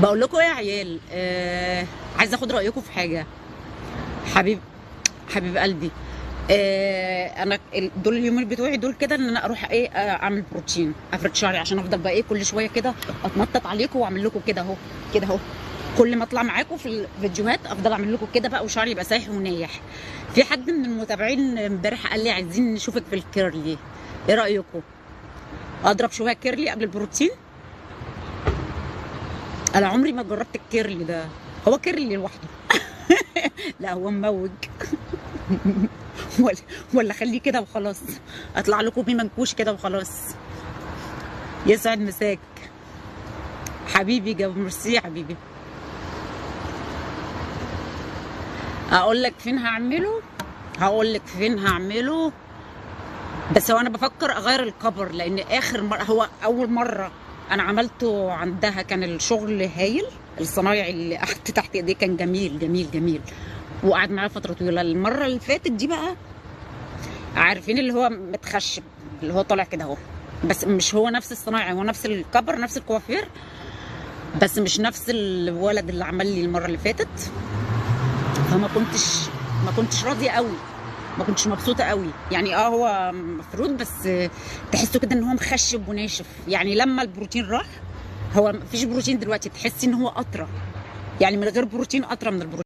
بقول لكم ايه يا عيال، عايزه اخد رايكم في حاجه. حبيب حبيب قلبي. انا دول اليومين بتوعي دول كده ان انا اروح ايه، اعمل بروتين، افرد شعري عشان افضل بقى ايه كل شويه كده اتنطط عليكم واعمل لكم كده اهو، كده اهو. كل ما اطلع معاكم في الفيديوهات افضل اعمل لكم كده بقى وشعري يبقى سايح ونايح. في حد من المتابعين امبارح قال لي عايزين نشوفك في الكيرلي، ايه رايكم؟ اضرب شويه كيرلي قبل البروتين. انا عمري ما جربت الكيرلي ده، هو كيرلي لوحده؟ لا هو مموج. ولا ولا خليه كده وخلاص، اطلع لكم بيه منكوش كده وخلاص. يسعد مساك حبيبي، جاب ميرسي يا حبيبي. اقول لك فين هعمله، هقول لك فين هعمله. بس هو انا بفكر اغير الكفر، لان اخر مره، هو اول مره انا عملته عندها كان الشغل هايل. الصنايعي اللي قعدت تحت ايديه كان جميل جميل جميل، وقعد معايا فتره طويله. المره اللي فاتت دي بقى، عارفين اللي هو متخشب، اللي هو طالع كده اهو، بس مش هو نفس الصنايعي، هو نفس الكبر نفس الكوافير، بس مش نفس الولد اللي عمل لي المره اللي فاتت. فما كنتش راضيه قوي، ما كنتش مبسوطه قوي. يعني هو مفروض، بس تحسوا كده ان هو مخشب وناشف. يعني لما البروتين راح، هو مفيش بروتين دلوقتي، تحسي ان هو اطرى، يعني من غير بروتين اطرى من البروتين.